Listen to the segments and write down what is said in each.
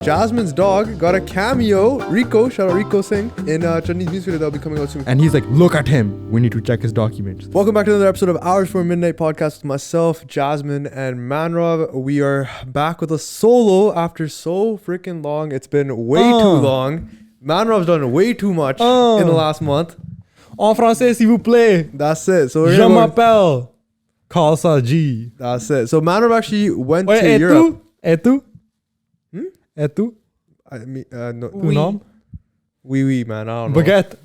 Jasmine's dog got a cameo. Rico, shout out Rico Singh, in Chani's music video that'll be coming out soon. And he's like, look at him. We need to check his documents. Welcome back to another episode of Hours Before Midnight podcast with myself, Jasmine, and Manrav. We are back with a solo after so freaking long. It's been way too long. Manrav's done way too much in the last month. En français, s'il vous plaît. That's it. So we're Je m'appelle Khalsa G. That's it. So Manrav actually went Wait, to Europe. Et tu? Et tu? I mean, no. Tu nom? Oui, man. I don't know. Baguette.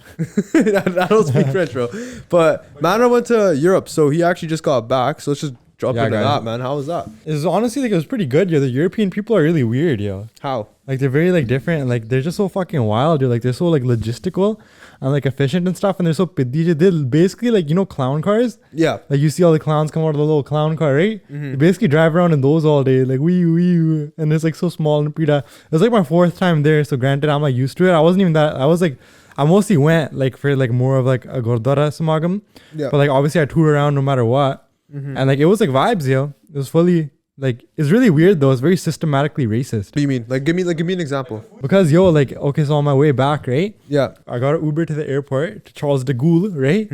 I don't speak French, bro. But Manrav went to Europe, so he actually just got back. So let's just jump into that, man. How was that? It was honestly like it was pretty good. Yo, the European people are really weird, yo. How? Like they're very like different and like they're just so fucking wild, dude. Like they're so like logistical and like efficient and stuff, and they're so piddi. They're basically like, you know, clown cars. Yeah. Like you see all the clowns come out of the little clown car, right? Mm-hmm. They basically drive around in those all day, like wee, and it's like so small and pretty. It was like my fourth time there, so granted I'm like used to it. I wasn't even that. I mostly went like for like more of like a Gurdwara samagam. Yeah. But like obviously I toured around no matter what, and like it was like vibes, yo. It was fully. Like, it's really weird though. It's very systematically racist. What do you mean? Like, give me an example. Because yo, like, okay, so on my way back, right? Yeah. I got an Uber to the airport to Charles de Gaulle, right?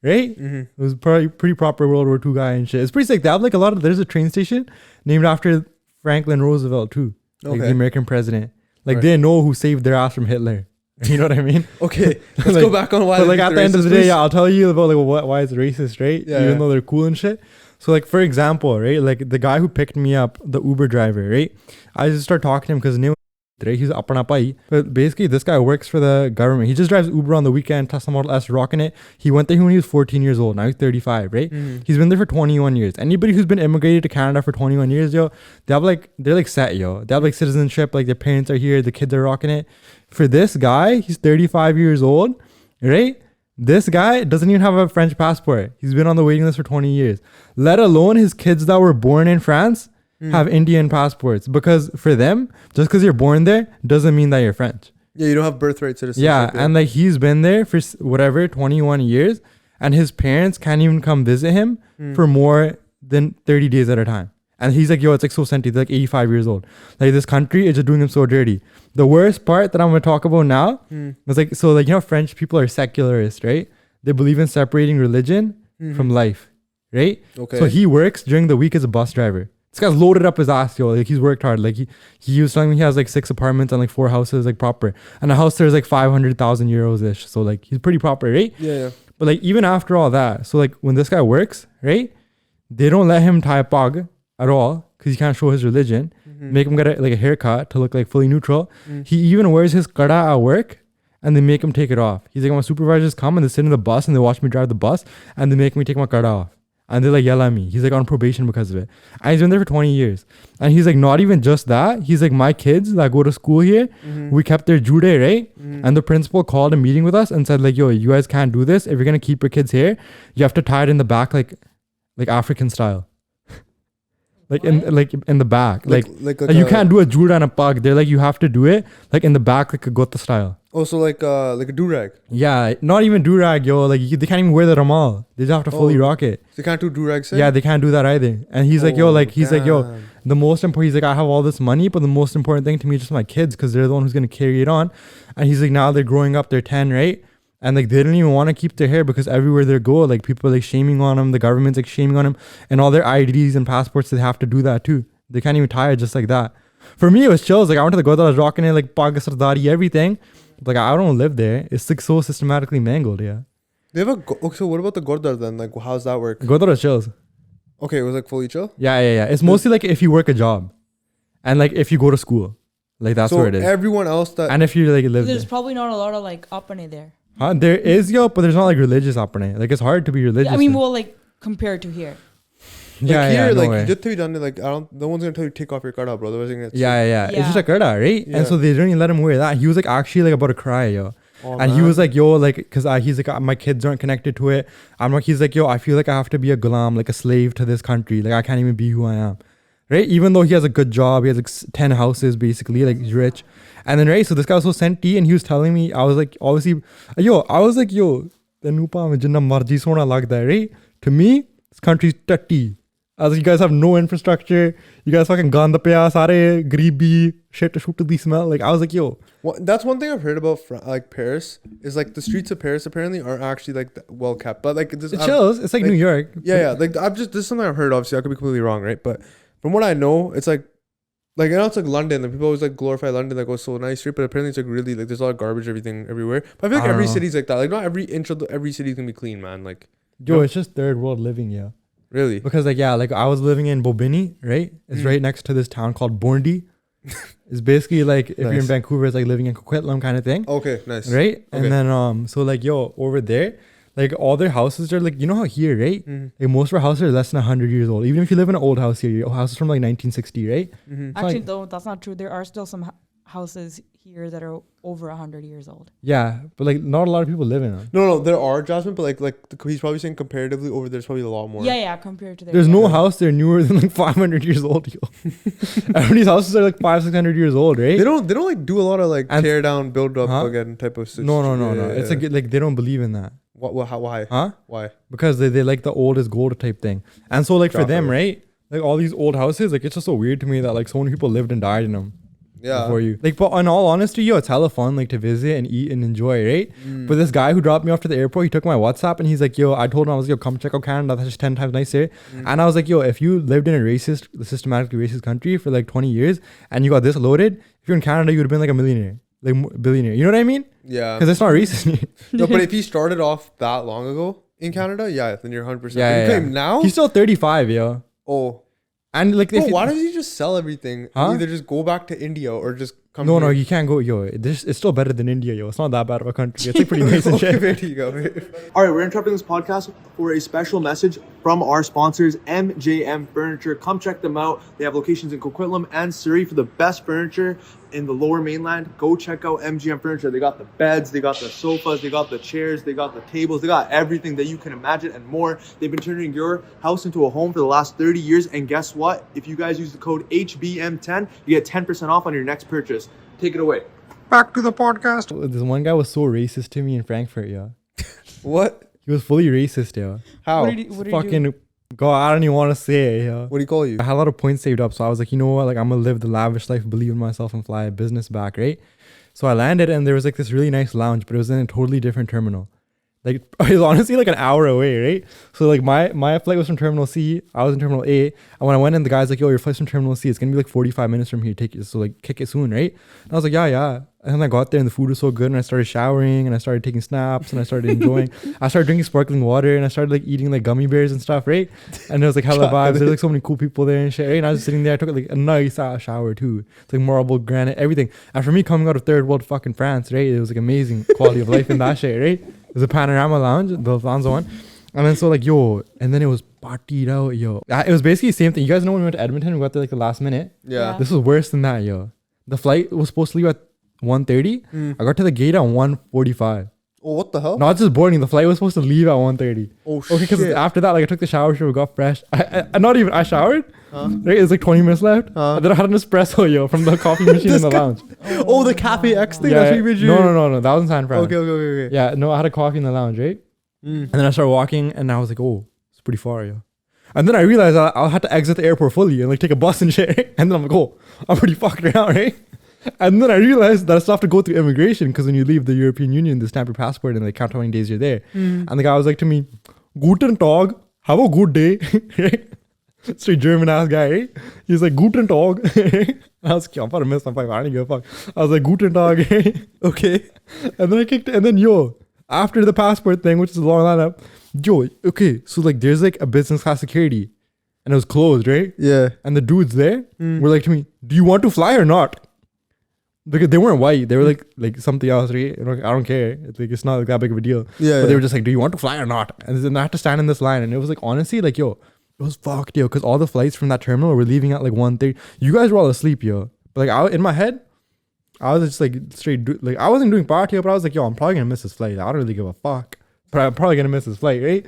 Right? It was probably pretty proper World War II guy and shit. It's pretty sick. They have like a lot of. There's a train station named after Franklin Roosevelt too, like the American president. Like they know who saved their ass from Hitler. You know what I mean? Okay, let's like, go back on why. But like at the end of the day, yeah, I'll tell you about like why it's racist, right? Yeah. Even though they're cool and shit. So like for example, right? Like the guy who picked me up, the Uber driver, right? I just start talking to him because his name was he's apna pai. But basically this guy works for the government. He just drives Uber on the weekend, Tesla Model S, rocking it. He went there when he was 14 years old. Now he's 35, right? He's been there for 21 years. Anybody who's been immigrated to Canada for 21 years, yo, they're like set, yo. They have like citizenship, like their parents are here, the kids are rocking it. For this guy, he's 35 years old, right? This guy doesn't even have a French passport. He's been on the waiting list for 20 years. Let alone his kids that were born in France have Indian passports. Because for them, just because you're born there doesn't mean that you're French. Yeah, you don't have birthright citizenship. Yeah, and like he's been there for whatever, 21 years. And his parents can't even come visit him for more than 30 days at a time. And he's like, yo, it's like so senti. They're like 85 years old. Like this country is just doing him so dirty. The worst part that I'm going to talk about now was like, so like, you know, French people are secularist, right? They believe in separating religion from life, right? Okay. So he works during the week as a bus driver. This guy's loaded up his ass, yo. Like he's worked hard. Like he was telling me he has like 6 apartments and like 4 houses, like proper. And a house there's like 500,000 euros ish. So like he's pretty proper, right? Yeah. But like even after all that, so like when this guy works, right? They don't let him tie a pag at all because he can't show his religion. Make him get a haircut to look like fully neutral. He even wears his kada at work and they make him take it off. He's like, my supervisors come and they sit in the bus and they watch me drive the bus and they make me take my kada off. And they like yell at me. He's like on probation because of it. And he's been there for 20 years. And he's like, not even just that. He's like, my kids that go to school here, we kept their Jude, right? And the principal called a meeting with us and said like, yo, you guys can't do this. If you're going to keep your kids here, you have to tie it in the back like African style. Like in the back, like you can't do a juda and a pug. They're like, you have to do it like in the back, like a gota style. Oh, so like a do-rag. Yeah, not even do-rag, yo. Like they can't even wear the ramal. They just have to fully rock it. So you can't do do-rags. Yeah, they can't do that either. And he's like, yo, like he's like, yo, the most important. He's like, I have all this money, but the most important thing to me is just my kids because they're the one who's gonna carry it on. And he's like, now they're growing up, they're 10, right? And like they don't even want to keep their hair because everywhere they go, like people are like shaming on them. The government's like shaming on them, and all their IDs and passports, they have to do that too. They can't even tie it just like that. For me, it was chills. Like I went to the Gurdwara, I was rocking it like Pag Sardari, everything. Like I don't live there. It's like so systematically mangled. Yeah. They have so what about the Gurdwara then? Like how's that work? Gurdwara chills. Okay, it was like fully chill. Yeah. It's mostly like if you work a job, and like if you go to school, like that's where it is. Everyone else that and if you like live there's there. probably not a lot of like apane there. Huh? There is, yo, but there's not like religious apane. Like it's hard to be religious. I mean, well, like compared to here. Here, no like way. you just tell you done it. Like no one's gonna tell you to take off your kada, bro. Otherwise, Yeah. It's just a kada, right? Yeah. And so they didn't even let him wear that. He was like actually like about to cry, yo. Oh, and he was like, yo, like, cause he's like, my kids aren't connected to it. He's like, yo, I feel like I have to be a gulam, like a slave to this country. Like I can't even be who I am. Right? Even though he has a good job, he has like 10 houses basically, like he's rich. And then, right, so this guy was so senti and he was telling me, I was like, obviously, yo, tenupa mein jinna marji sona lagda hai, right? To me, this country's tutty. I was like, you guys have no infrastructure. You guys fucking ganda paya, sare greeby, shit to shoot to the smell. Like, I was like, yo. Well, that's one thing I've heard about like Paris is like the streets of Paris apparently aren't actually like well kept, but like It chills. It's like New York. Yeah. Like this is something I've heard. Obviously, I could be completely wrong, right? But from what I know, it's like you know, it's like London. Like people always like glorify London, like, oh, so nice street, but apparently it's like really like there's a lot of garbage, everything everywhere. But I feel like every city's like that. Like not every inch of every city's gonna be clean, man. Like, Yo, it's just third world living, yeah. Really? Because like like I was living in Bobigny, right? It's right next to this town called Bondi. It's basically like if you're in Vancouver, it's like living in Coquitlam kind of thing. Okay, nice. Right? Okay. And then so like yo, over there, like all their houses are like, you know how here, right? Like most of our houses are less than 100 years old. Even if you live in an old house here, your house is from like 1960, right? Actually, like, though, that's not true. There are still some houses here that are over 100 years old. Yeah, but like not a lot of people live in them. No, there are, Jasmine, but like he's probably saying comparatively over there's probably a lot more. Yeah, compared to there. There's no house there newer than like 500 years old. Yo. Everybody's houses are like 500-600 years old, right? They don't like do a lot of like tear down, build up again type of situation. No. It's like they don't believe in that. Why? Huh? Why? Because they like the old is gold type thing. And so like for them, right? Like all these old houses, like it's just so weird to me that like so many people lived and died in them. Yeah. Before you. Like, but in all honesty, yo, it's hella fun like to visit and eat and enjoy, right? But this guy who dropped me off to the airport, he took my WhatsApp and he's like, yo, I told him, I was like, yo, come check out Canada. That's just 10 times nicer. And I was like, yo, if you lived in a systematically racist country for like 20 years and you got this loaded, if you're in Canada, you would have been like a millionaire. Like billionaire. You know what I mean? Yeah. Because it's not racist. No, but if he started off that long ago in Canada, yeah, then you're 100%. Yeah. Now? He's still 35, yo. Oh. And like, Bro, why does he just sell everything? Huh? Either just go back to India or just come No, here. you can't go, yo. It's still better than India, yo. It's not that bad of a country. It's like pretty nice and shit. There you go. All right, we're interrupting this podcast for a special message from our sponsors, MJM Furniture. Come check them out. They have locations in Coquitlam and Surrey for the best furniture in the Lower Mainland. Go check out MGM Furniture. They got the beds, they got the sofas, they got the chairs, they got the tables, they got everything that you can imagine and more. They've been turning your house into a home for the last 30 years. And guess what? If you guys use the code HBM10, you get 10% off on your next purchase. Take it away. Back to the podcast. This one guy was so racist to me in Frankfurt, yo. What? He was fully racist, yo. How? What did he do? Fucking God, I don't even want to say it, yo. What do you call you? I had a lot of points saved up, so I was like, you know what? Like, I'm gonna live the lavish life, believe in myself, and fly a business back, right? So I landed, and there was like this really nice lounge, but it was in a totally different terminal. Like, it was honestly like an hour away, right? So like my flight was from Terminal C, I was in Terminal A, and when I went in, the guy's like, yo, your flight's from Terminal C, it's gonna be like 45 minutes from here, take it, so like kick it soon, right? And I was like, yeah. And then I got there and the food was so good, and I started showering and I started taking snaps and I started enjoying. I started drinking sparkling water and I started like eating like gummy bears and stuff, right? And there was like hella vibes. There's like so many cool people there and shit, right? And I was just sitting there. I took like a nice shower too. It's like marble granite, everything. And for me coming out of third world fucking France, right? It was like amazing quality of life in that shit, right? It was a panorama lounge, the Alfonso one. And then so like, yo, and then it was partied out, yo. It was basically the same thing. You guys know when we went to Edmonton, we got there like the last minute? Yeah. This was worse than that, yo. The flight was supposed to leave at 1:30. I got to the gate at 1:45. Oh, what the hell? Not just boarding. The flight was supposed to leave at 1:30. Oh, Okay, because shit. after that, like I took the shower, got fresh. I showered. Right, it was like 20 minutes left. And then I had an espresso, yo, from the coffee machine in the lounge. Oh, the Cafe X thing. That's what you made you. No. That was in San Fran. Okay. Yeah, no, I had a coffee in the lounge, right? And then I started walking, and I was like, oh, it's pretty far, yo. And then I realized I'll have to exit the airport fully and like take a bus and shit. Right? And then I'm like, oh, I'm pretty fucked around, right? And then I realized that I still have to go through immigration because when you leave the European Union, they stamp your passport and they count how many days you're there. And the guy was like to me, Guten Tag, have a good day. Right? Straight German ass guy, right? He was like, Guten Tag. I was like, I'm about to miss my flight. I don't give a fuck. I was like, Guten Tag. Okay. And then I kicked it. And then, yo, after the passport thing, which is a long lineup, yo, okay, so like there's like a business class security and it was closed, right? Yeah. And the dudes there were like to me, do you want to fly or not? Because they weren't white. They were like something else, right? You know, I don't care. It's not like that big of a deal. Yeah. But they were just like, do you want to fly or not? And then I had to stand in this line. And it was like, honestly, like, yo, it was fucked, yo. Because all the flights from that terminal were leaving at like 1:30. You guys were all asleep, yo. But like, in my head, I was just like straight, like, I wasn't doing party, but I was like, yo, I'm probably going to miss this flight. I don't really give a fuck. But I'm probably going to miss this flight, right?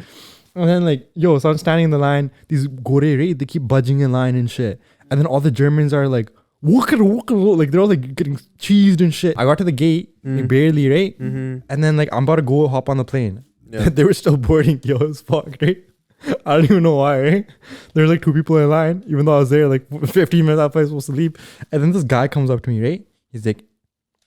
And then like, yo, so I'm standing in the line. These gore, right? They keep budging in line and shit. And then all the Germans are like, like they're all like getting cheesed and shit. I got to the gate, like, barely, right? And then like I'm about to go hop on the plane. Yeah. They were still boarding, yo, it was fucked, right? I don't even know why, right? There's like 2 people in line, even though I was there like 15 minutes after I was supposed to leave. And then this guy comes up to me, right? He's like,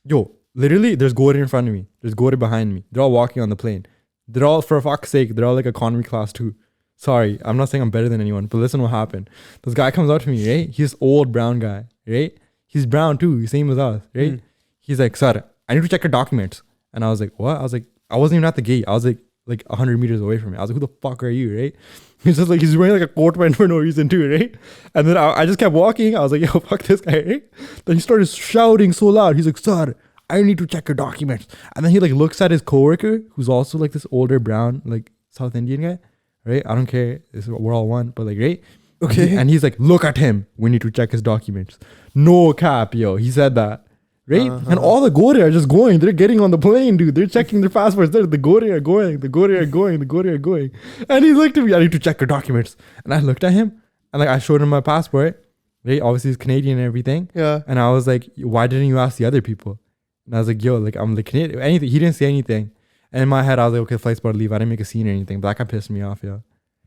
yo, literally, there's Gore in front of me. There's Gore behind me. They're all walking on the plane. They're all, for fuck's sake, they're all like economy class too. Sorry, I'm not saying I'm better than anyone, but listen what happened. This guy comes up to me, right? He's old brown guy, right? He's brown too, he's same as us, right? He's like, sir, I need to check your documents. And I was like, what? I was like, I wasn't even at the gate. I was like 100 meters away from me. I was like, who the fuck are you, right? He's just like, he's wearing like a coat pant for no reason too, right? And then I just kept walking. I was like, yo, fuck this guy, right? Then he started shouting so loud. He's like, sir, I need to check your documents. And then he like looks at his coworker, who's also like this older brown, like South Indian guy, right? I don't care. We're all one, but like, right? Okay. And he's like, look at him. We need to check his documents. No cap, yo. He said that. Right? And all the Gore are just going. They're getting on the plane, dude. They're checking their passports. The Gore are going. The Gore are going. The Gore are going. And he looked at me. I need to check your documents. And I looked at him and like I showed him my passport. Right? Obviously he's Canadian and everything. Yeah. And I was like, why didn't you ask the other people? And I was like, yo, like I'm like Canadian. Anything. He didn't say anything. And in my head, I was like, okay, flight's about to leave. I didn't make a scene or anything. But that kind of pissed me off, yo.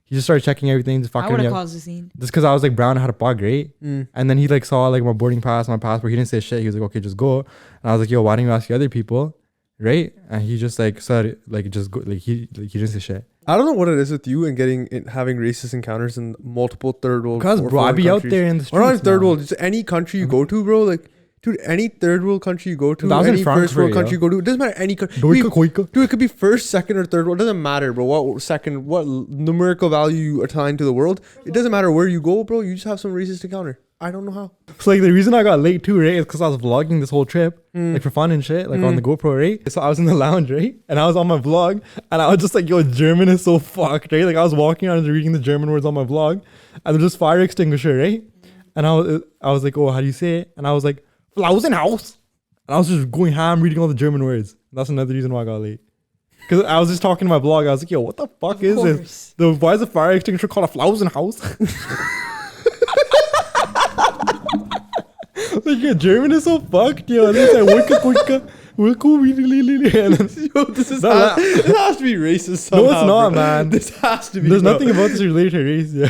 He just started checking everything, just I fucking would me have up. caused a scene. Just because I was like brown, I had a pug, right? And then he like saw like my boarding pass, my passport. He didn't say shit. He was like, okay, just go. And I was like, yo, why didn't you ask the other people? Right? And he just like said, like, just go. Like he didn't say shit. I don't know what it is with you and having racist encounters in multiple third world. Because bro, I be out there in the streets. Or not third now. world, just any country you go to, bro. Like, dude, any third world country you go to, That was in any Frankfurt, first world yo. country you go to, it doesn't matter any country. Doika koika. Dude, it could be first, second, or third world. It doesn't matter, bro. What second, what numerical value you assign to the world. It doesn't matter where you go, bro. You just have some racist encounter. I don't know how. So like the reason I got late too, right, is because I was vlogging this whole trip, like for fun and shit, like on the GoPro, right? So I was in the lounge, right? And I was on my vlog, and I was just like, yo, German is so fucked, right? Like I was walking around and reading the German words on my vlog, and there's just fire extinguisher, right? And I was like, oh, how do you say it? And I was like, Flausenhaus. And I was just going ham reading all the German words. That's another reason why I got late. Because I was just talking to my blog. I was like, yo, what the fuck is this? Why is the fire extinguisher called a Flausenhaus? Like, yeah, German is so fucked, yo. And then it's like, Yo, this has to be racist somehow. No, it's not, bro. man. This has to be. There's bro. nothing about this related to race, yeah.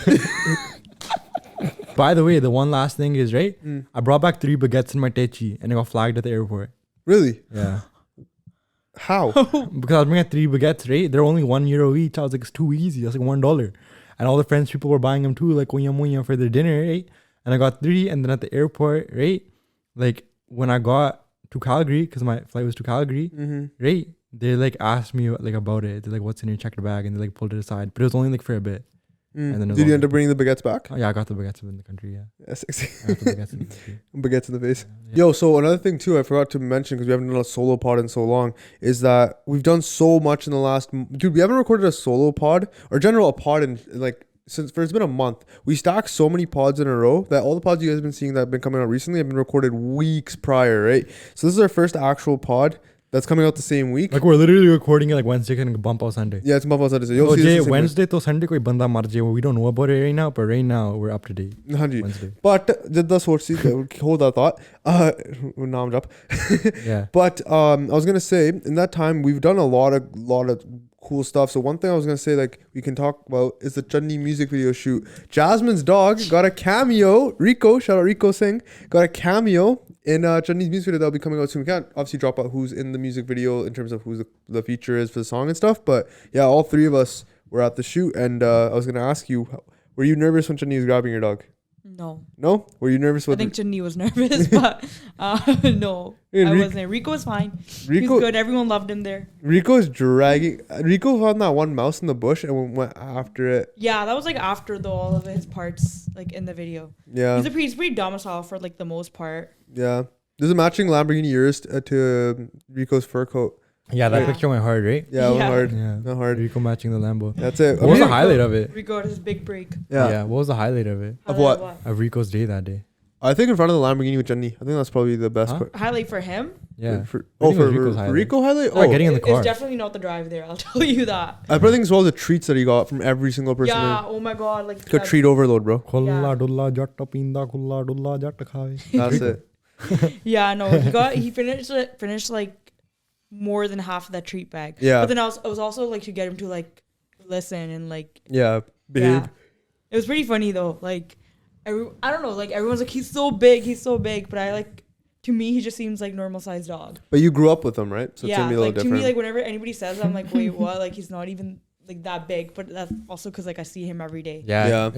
By the way, the one last thing is, right? I brought back 3 baguettes in my techi and I got flagged at the airport. Really? Yeah. How? Because I was bringing 3 baguettes, right? They're only €1 each. I was like, it's too easy. That's like $1. And all the French people were buying them too, like munya for their dinner, right? And I got 3. And then at the airport, right? Like when I got to Calgary, because my flight was to Calgary, right? They like asked me like about it. They're like, what's in your checked bag? And they like pulled it aside. But it was only like for a bit. And then Did you end up bringing the baguettes back? Oh, yeah, I got the baguettes in the country, yeah. Yes. I got the baguettes in the country. Baguettes in the face. Yeah. Yo, so another thing too, I forgot to mention because we haven't done a solo pod in so long, is that we've done so much in the last. Dude, we haven't recorded a solo pod or general a pod in like it's been a month. We stacked so many pods in a row that all the pods you guys have been seeing that have been coming out recently have been recorded weeks prior, right? So this is our first actual pod that's coming out the same week. Like we're literally recording it like Wednesday and bump out Sunday. Yeah, it's bump out Sunday. So Oh, see Jay, this the Wednesday to Sunday koi banda mar jaye. We don't know about it right now, but right now we're up to date. Hanji. Wednesday. But jidda soch si hold that thought. Naam jap. Yeah. But I was gonna say in that time we've done a lot of cool stuff. So one thing I was gonna say like we can talk about is the Chani music video shoot. Jasmine's dog got a cameo. Rico, shout out Rico Singh, got a cameo in Chani's music video that'll be coming out soon. We can't obviously drop out who's in the music video in terms of who the feature is for the song and stuff. But yeah, all 3 of us were at the shoot, and I was gonna ask you, were you nervous when Chani was grabbing your dog? No. No? Were you nervous? I think Chani was nervous, but no. I wasn't. Rico was fine. He's good. Everyone loved him there. Rico's dragging. Rico found that one mouse in the bush and went after it. Yeah, that was like after all of his parts, like in the video. Yeah. He's pretty domicile for like the most part. Yeah. There's a matching Lamborghini Urus to Rico's fur coat. Yeah, that Yeah. picture went hard, right? Yeah, it was hard. Yeah. Not hard. Rico matching the Lambo. That's it. What was the highlight of it? Rico had his big break. Yeah. What was the highlight of it? Of what? Of Rico's day that day. I think in front of the Lamborghini with Chani. I think that's probably the best Huh? part. Highlight for him? Yeah. For I think it was Rico's for highlight. Rico highlight? Like Oh, getting in the car. It's definitely not the drive there. I'll tell you that. I probably think it's all the treats that he got from every single person. Yeah. Oh my God. Like. He got treat overload, bro. Khulla dulla jatta pinda khulla dulla jatta khave. That's it. Yeah. No. He finished like more than half of that treat bag. Yeah. But then it was also like to get him to like listen and like. Yeah. babe. Yeah. It was pretty funny though. Like, I don't know. Like everyone's like, he's so big. But I like, to me, he just seems like normal sized dog. But you grew up with him, right? So it's yeah. gonna be a little Like different. to me, like whenever anybody says, I'm like, wait, what? Like he's not even like that big. But that's also because like I see him every day. Yeah.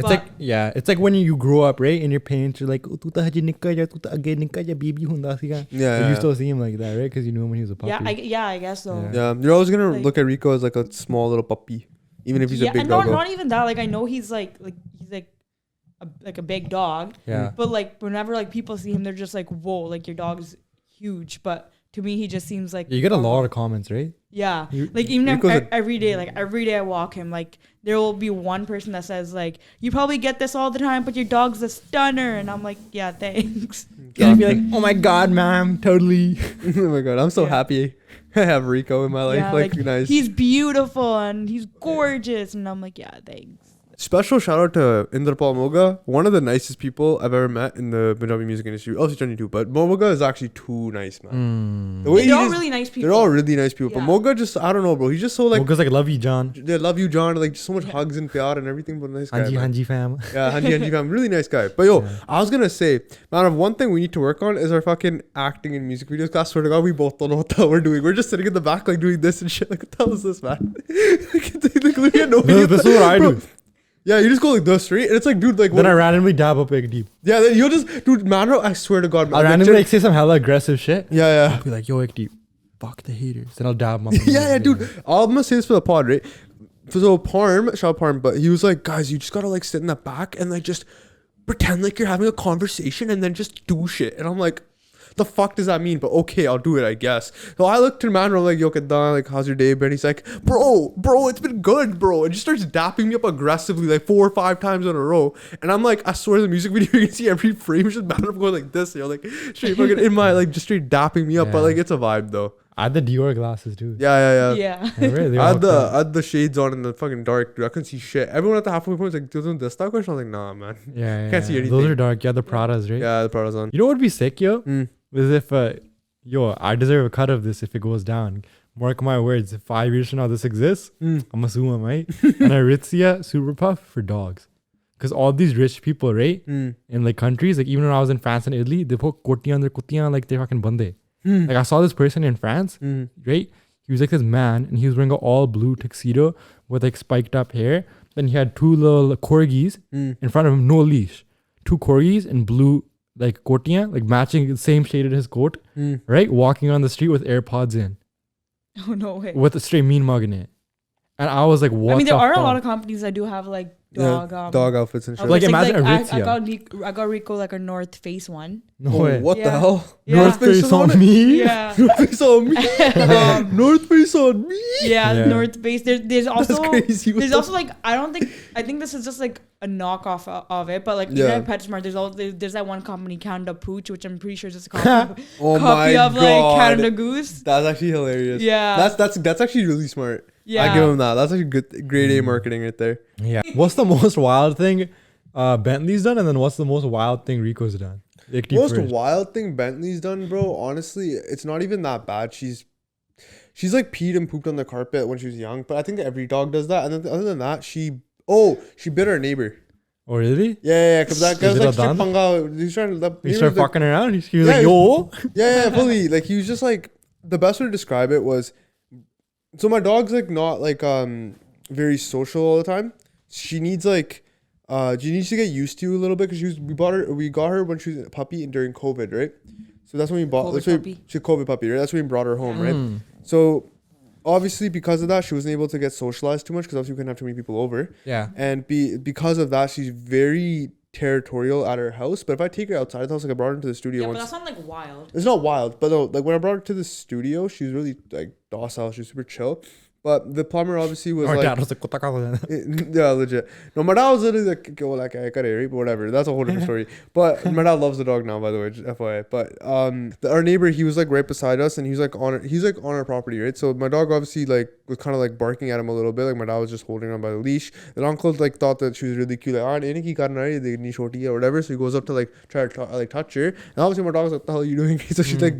It's like when you grow up, right? And your parents are like, "Oh, tu ta haji nikka ja, tu ta age nikka ja, baby hunda siga." Yeah. You still see him like that, right? Because you knew him when he was a puppy. I guess so. Yeah. You're always gonna Like- look at Rico as like a small little puppy, even if he's a big and dog. not even that. Like I know he's like a big dog. Yeah. But like whenever like people see him, they're just like, whoa, like your dog's huge. But to me, he just seems like You get a lot of comments, right? Yeah. You- Like even if, Rico's every day I walk him, like there will be one person that says like, you probably get this all the time, but your dog's a stunner. And I'm like, yeah, thanks. Yeah. Be like, "Oh my god, ma'am, totally." Oh my god, I'm so Yeah. happy I have Rico in my life. Yeah, like, like, nice. He's beautiful and he's gorgeous. And I'm like, yeah, thanks. Special shout out to Indrapal Moga, one of the nicest people I've ever met in the Punjabi music industry. Obviously, Chani too, but Moga is actually too nice, man. The way They're he all is- really nice people. They're all really nice people. But Yeah. Moga just, I don't know, bro. He's just so like, Moga's like, "Love you, John." they love you, John. Like, just so much Yeah. hugs and pyar and everything. But nice guy. Hanji, man. hanji fam. Yeah, Hanji fam. Really nice guy. But yo, Yeah. I was gonna say, man, one thing we need to work on is our fucking acting in music videos. Class, swear to God, we both don't know what the hell we're doing. We're just sitting in the back, like doing this and shit. Like, what the hell is this, man? like, we had no idea. This is what I Bro, do. Yeah, you just go like this straight, and it's like, dude, like, Then what- I randomly dab up like deep. yeah, then you'll just, dude, Manrav, I swear to God, man. I'll like, randomly just- like say some hella aggressive shit. yeah, I'll be like, "Yo, like deep, fuck the haters." Then I'll dab them up. yeah, dude. I'm gonna say this for the pod, right? So Parm, shout out Parm, but he was like, guys, you just gotta like sit in the back and like just pretend like you're having a conversation and then just do shit. And I'm like, the fuck does that mean? But okay, I'll do it, I guess. So I looked to man, I'm like, yo, Kedan, like, how's your day been? He's like, bro, it's been good, bro. And just starts dapping me up aggressively like 4 or 5 times in a row. And I'm like, I swear the music video, you can see every frame is just man going like this, you know, like straight fucking in my, like, just straight dapping me up. But Yeah. like, it's a vibe though. I had the Dior glasses too. Yeah. Yeah. Yeah, right, they I all had cut. I had the shades on in the fucking dark, dude. I couldn't see shit. Everyone at the halfway point was like, doing this stuff question. I was like, nah, man. Yeah, Can't see yeah. anything. Those are dark. Yeah, the Pradas, right? Yeah, the Prada's on. You know what would be sick, yo? Mm. Is if, I deserve a cut of this if it goes down. Mark my words. If 5 years from now this exists, Mm. I'm gonna sue him, right? And Aritzia Super Puff for dogs. Because all these rich people, right? Mm. In like countries, like even when I was in France and Italy, they put koti on their kutiyan like they're fucking bande. Mm. Like I saw this person in France, Mm. right? He was like this man and he was wearing an all blue tuxedo with like spiked up hair. Then he had 2 little corgis Mm. in front of him, no leash. 2 corgis in blue like kotiyan, like matching the same shade as his coat, Mm. right? Walking on the street with AirPods in, Oh, no way. with a straight mean mug in it. And I was like, what? I mean, there the are a fuck? lot of companies that do have like dog. Dog outfits and shit. Like, outfits. imagine I Aritzia. got Rico like a North Face one. No Oh, way. what the Yeah. hell? Yeah. North Face is on on it? me. Yeah. North Face on me. North Face on me. Yeah, Yeah. North Face. There's also crazy. What there's the- also like I think this is just like a knockoff of it, but like Yeah. even at PetSmart, there's that one company Canada Pooch, which I'm pretty sure is just a copy, Oh copy my of like God. Canada Goose. That's actually hilarious. Yeah. That's actually really smart. Yeah, I give him that. That's actually good, grade A marketing right there. Yeah. What's the most wild thing Bentley's done, and then what's the most wild thing Rico's done? Like, deep Most first. wild thing Bentley's done, bro. Honestly, it's not even that bad. She's like peed and pooped on the carpet when she was young, but I think every dog does that. And then other than that, she bit her neighbor. Oh really? Yeah, because that guy was Is it like a done? strip panga. He's trying to. He started fucking around. He was Yeah, like, "Yo." Yeah, fully. Like he was just like the best way to describe it was. So my dog's like not like very social all the time. She needs like she needs to get used to a little bit because we got her when she was a puppy and during COVID, right? So that's when we bought COVID puppy. She's a COVID puppy, right? That's when we brought her home, right? Mm. So obviously because of that, she wasn't able to get socialized too much because obviously we couldn't have too many people over. Yeah. And because of that, she's very territorial at her house. But if I take her outside the house, like I brought her into the studio yeah, but once. that's not like wild. It's not wild, but no, like when I brought her to the studio, she was really like docile. She was super chill. But the plumber obviously was Our like, dad was like, "Kota ka." yeah, legit. No, my dad was literally like, "Kya bola kya hai, kare," right? But whatever. That's a whole different story. But my dad loves the dog now, by the way, just FYI. But our neighbor, he was like right beside us, and he's like on our property, right? So my dog obviously like was kind of like barking at him a little bit. Like my dad was just holding on by the leash. The uncle like thought that she was really cute, like or whatever. So he goes up to like try to like touch her, and obviously my dog was like, "What the hell are you doing?" So she like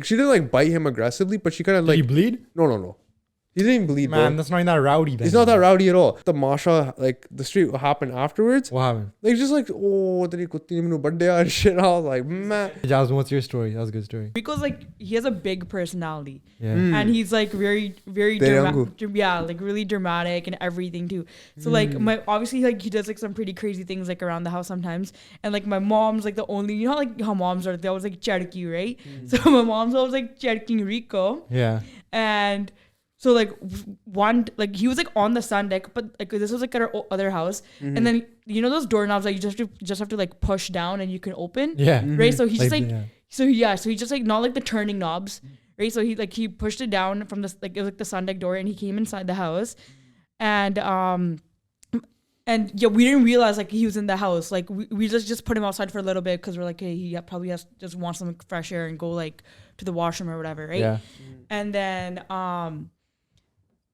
she didn't like bite him aggressively, but she kind of Did he like bleed? no. He didn't even bleed, Man, bro. that's not even that rowdy. Then. He's not that rowdy at all. The Masha, like the street happened afterwards. What happened? Like just like, oh, teri kutti ne mainu badya and shit. I was like, man. Jasmine, what's your story? That was a good story. Rico's like, he has a big personality. Yeah. And he's like very Tere yeah, like really dramatic and everything too. So like obviously like he does like some pretty crazy things like around the house sometimes. And like my mom's like the only, you know like how moms are, they always like cherky, right? So my mom's always like cherking Rico. Yeah. And so like one, like he was like on the sun deck, but like this was like at our other house. And then you know those doorknobs that you just have to like push down and you can open. Yeah. Right. So he just like yeah. so he just like not like the turning knobs. Right. So he pushed it down from this, like it was like the sun deck door, and he came inside the house. And yeah, we didn't realize like he was in the house. Like we just put him outside for a little bit because we're like, hey, he probably just wants some fresh air and go like to the washroom or whatever, right? Yeah. And then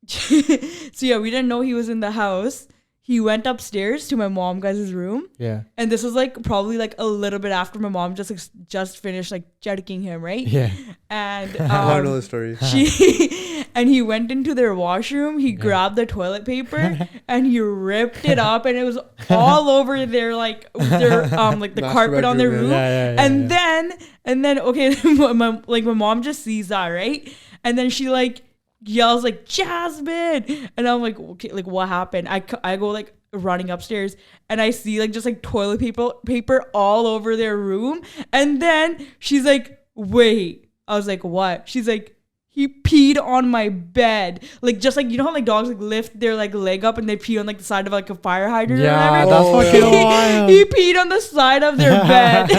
so yeah, we didn't know he was in the house. He went upstairs to my mom guys' room. Yeah. And this was like probably like a little bit after my mom just finished like jerking him, right? Yeah. And I know the story. And he went into their washroom, he grabbed the toilet paper and he ripped it up, and it was all over their like the carpet on their room. And then okay, my mom just sees that, right? And then she like yells like, Jasmine, and I'm like, okay, like what happened? I go like running upstairs, and I see like just like toilet paper all over their room. And then she's like, wait. I was like, what? She's like, he peed on my bed. Like just like, you know how like dogs like lift their like leg up and they pee on like the side of like a fire hydrant or whatever? That's fucking wild. He peed on the side of their bed.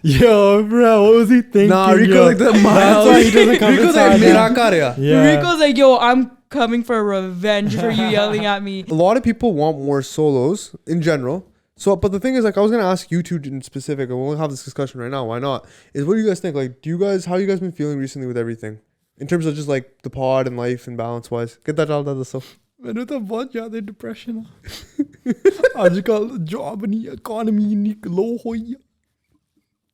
Yo, bro, what was he thinking? Nah, Rico like the miles. That's why he doesn't come Rico's inside. like, mera kar hai. Yeah. Rico's like, yo, I'm coming for revenge for you yelling at me. A lot of people want more solos in general. So, but the thing is, like, I was gonna ask you two in specific, and we'll have this discussion right now. Why not? Is what do you guys think? Like, how you guys been feeling recently with everything, in terms of just like the pod and life and balance wise? Get that out of the stuff. मैंने तो बहुत ज़्यादा depression आजकल job नहीं economy नहीं लो हुई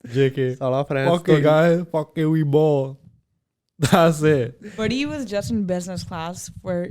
JK fuck it guys fuck it we ball that's it. But he was just in business class for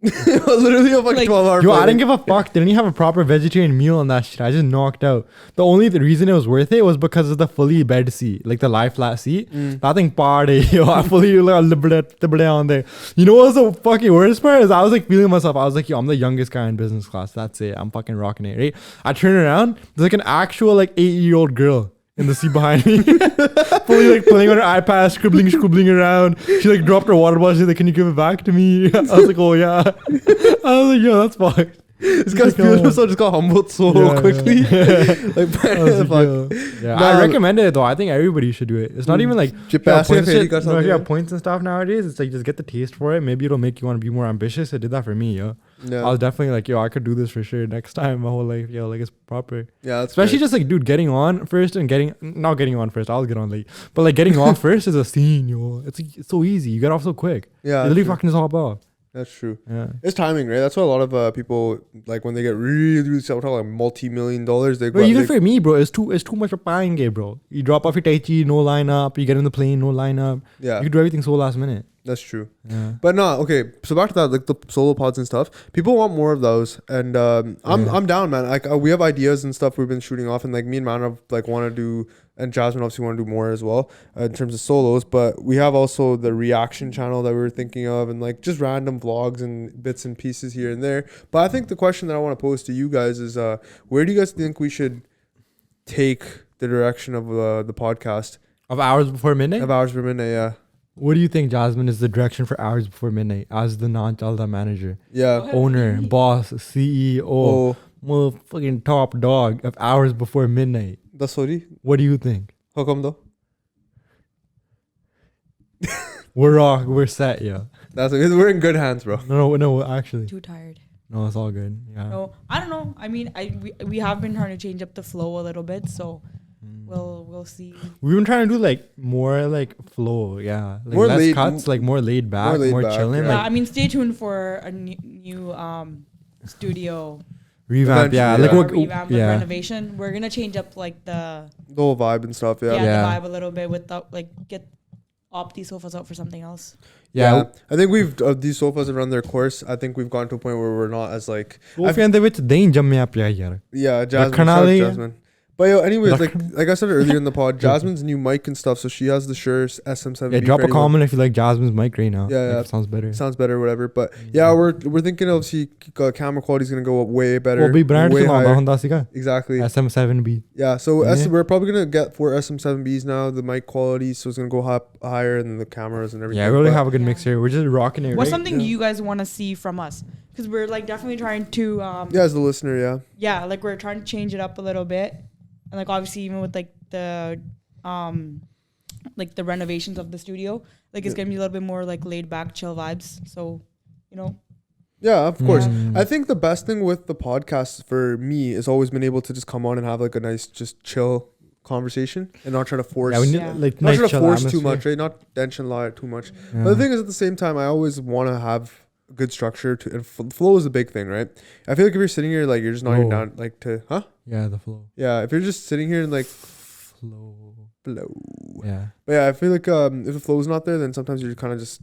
It was literally a fucking 12-hour Yo, I didn't give a fuck. They didn't even have a proper vegetarian meal on that shit. I just knocked out. The only reason it was worth it was because of the fully bed seat, like the lie flat seat. Nothing party. Yo, I fully like on there. You know what's the fucking worst part is I was like feeling myself. I was like, yo, I'm the youngest guy in business class. That's it. I'm fucking rocking it, right? I turn around. There's like an actual like 8-year-old girl in the seat behind me, fully like playing on her iPad, scribbling around. She like dropped her water bottle. She's like, "Can you give it back to me?" I was like, "Oh yeah." I was like, "Yo, that's fucked." This guy's feeling himself just got humbled so quickly. I recommend it though. I think everybody should do it. It's not even like if you have points and stuff nowadays. It's like just get the taste for it. Maybe it'll make you want to be more ambitious. It did that for me, yo. Yeah. I was definitely like, yo, I could do this for sure next time. My whole life, yo, like it's proper. Yeah, especially just like, dude, getting on first and not getting on first. I'll get on late, but like getting off first is a scene, yo. It's so easy. You get off so quick. Yeah, literally fucking just hop off. That's true. Yeah, it's timing, right? That's why a lot of people like when they get really self-taught, like multi-million-dollars. They go. But even for me, bro, it's too much of buying game, bro. You drop off your Tai Chi, no lineup. You get in the plane, no lineup. Yeah, you can do everything so last minute. That's true. Yeah. But no, okay. So back to that, like the solo pods and stuff. People want more of those, and I'm down, man. Like we have ideas and stuff we've been shooting off, and like me and Manrav like want to do, and Jasmine obviously want to do more as well in terms of solos. But we have also the reaction channel that we were thinking of, and like just random vlogs and bits and pieces here and there. But I think the question that I want to pose to you guys is, where do you guys think we should take the direction of the podcast? Of Hours Before Midnight? Of Hours Before Midnight, yeah. What do you think, Jasmine, is the direction for Hours Before Midnight as the non-Chalda manager? Yeah. Owner, boss, CEO, motherfucking top dog of Hours Before Midnight. That's sorry. What do you think? How come though? We're set, yeah. We're in good hands, bro. No, actually. Too tired. No, it's all good. Yeah. No, I don't know. I mean, we have been trying to change up the flow a little bit, so we'll see. We've been trying to do like more like flow, yeah. Like more less cuts, like more laid back, more chilling. Yeah, like, I mean, stay tuned for a new studio revamp. Yeah, like renovation. We're gonna change up like the whole vibe and stuff. Yeah, the vibe a little bit with the, like get opt these sofas out for something else. Yeah, I think we've these sofas have run their course. I think we've gotten to a point where we're not as like ਸੋਫਿਆਂ ਦੇ ਵਿੱਚ ਦਹੀਂ ਜੰਮਿਆ ਪਿਆ ਯਾਰ yeah, Jasmine. ਰੱਖਣ Shout out ਵਾਲੇ ਆ। Jasmine. But yo, anyways, like I said earlier in the pod, Jasmine's new mic and stuff. So she has the Shure SM7B. Yeah, drop a comment if you like Jasmine's mic right now. Yeah, Like, it sounds better. Sounds better, whatever. But yeah, we're thinking obviously camera quality is gonna go up way better. ਉਹ ਵੀ brand way ਚਲਾਉਂਦਾ higher. ਹੁੰਦਾ ਸੀਗਾ Exactly. SM7B. Yeah, so Yeah. we're probably gonna get 4 SM7Bs now. The mic quality, so it's gonna go higher than the cameras and everything. Yeah, we really But have a good mix here. We're just rocking it. What's Right? something Yeah. you guys want to see from us? Because we're like definitely trying to yeah, as the listener, yeah. yeah, like we're trying to change it up a little bit, and like obviously even with like the renovations of the studio, like it's gonna be a little bit more like laid back, chill vibes. So, you know. Yeah, of course. Mm. I think the best thing with the podcast for me is always been able to just come on and have like a nice, just chill conversation and not try to force. Yeah, we need Yeah. like Not nice try to chill force too atmosphere. much, right? Not tension lie too much. Yeah. But the thing is, at the same time, I always want to have good structure to, and flow is a big thing, right? I feel like if you're sitting here, like you're just not even Flow. down, like to, huh? Yeah, the flow. Yeah, if you're just sitting here and like Flow. flow. Yeah. But yeah, I feel like if the flow's not there, then sometimes you're kind of just,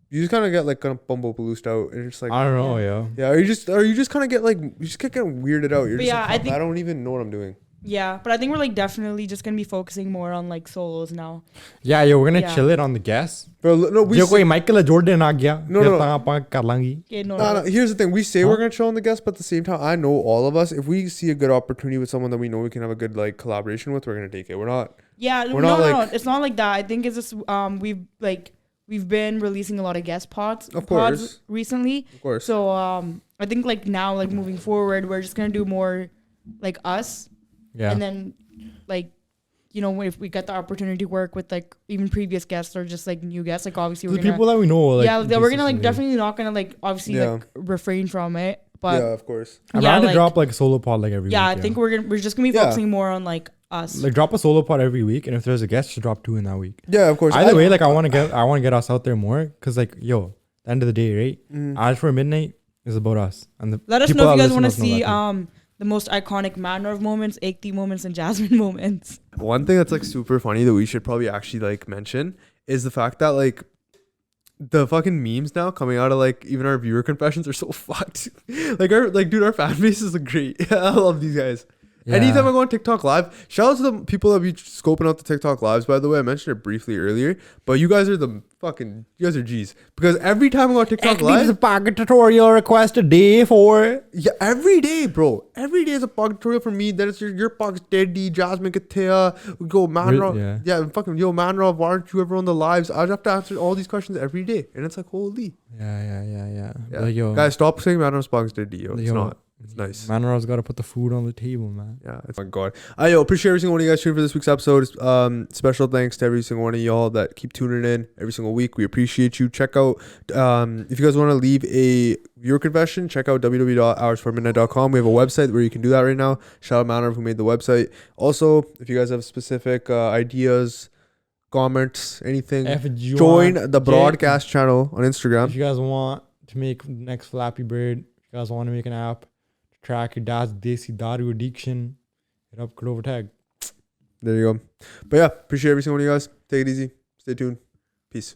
you just kind of get like kind of bumblebaloosed out, and you're just like, I don't know, yo. yeah, or you just kind of get like, you just get kind of weirded out. You're But just yeah, like, I "Fuck, think- I don't even know what I'm doing. Yeah, but I think we're like definitely just gonna be focusing more on like solos now. Yeah, yo, we're gonna Yeah. chill it on the guests. But no, we ਜੇ say, ਕੋਈ Michael Jordan ਆ ਗਿਆ No, ਫਿਰ no. ਤਾਂ ਆਪਾਂ ਕਰ ਲਾਂਗੇ Okay, no, no, here's the thing. We say Huh? we're gonna chill on the guests, but at the same time, I know all of us. If we see a good opportunity with someone that we know we can have a good like collaboration with, we're gonna take it. We're not. Yeah, We're no, not no, like- no. It's not like that. I think it's just we've been releasing a lot of guest pods Of course. recently. Of course. So I think like now like moving forward, we're just gonna do more like us, yeah and then like you know if we get the opportunity to work with like even previous guests or just like new guests, like obviously the we're gonna people that we know like yeah we're gonna like consistently. definitely not gonna like obviously Yeah. like refrain from it, but yeah, of course. I'm yeah, trying to like- drop like a solo pod like every yeah, week I think we're just gonna be Yeah. focusing more on like us. like drop a solo pod every week, and if there's a guest, just drop 2 in that week. Yeah, of course. Either way, like I want to get us out there more, because like yo, at the end of the day, right? Mhm. Eyes for Midnight is about us, and the Let us people know if that you guys listen want to us know see that too. the most iconic Manrav moments, Ekti moments, and Jasmine moments. One thing that's like super funny that we should probably actually like mention is the fact that like the fucking memes now coming out of like even our viewer confessions are so fucked. Dude, our fan base is like great. I love these guys. Yeah. Anytime I go on TikTok live, shout out to the people that be scoping out the TikTok lives, by the way. I mentioned it briefly earlier, but you guys are you guys are G's. Because every time I go on TikTok live, pocket tutorial request a day for yeah, every day, bro. Every day is a pog tutorial for me. Then it's your pog's steady, Jasmine Katea. We go Manrav. Yeah, fucking yo, Manrav, why aren't you ever on the lives? I have to answer all these questions every day. And it's like, holy. yeah. Yeah. Like, yo, Guys, stop saying Manrav's pog's steady, yo. It's Yo. not. It's nice. Manrav's got to put the food on the table, man. Yeah, it's, oh my god. Yo, appreciate every single one of you guys tuning for this week's episode. Special thanks to every single one of y'all that keep tuning in every single week. We appreciate you. Check out if you guys want to leave a viewer confession, check out www.hoursformidnight.com. We have a website where you can do that right now. Shout out Manrav who made the website. Also, if you guys have specific ideas, comments, anything, join the broadcast channel on Instagram. If you guys want to make next Flappy Bird, if you guys want to make an app to track your dad's desi daru addiction, hit up Clover Tag. There you go. But yeah, appreciate every single one of you guys. Take it easy. Stay tuned. Peace.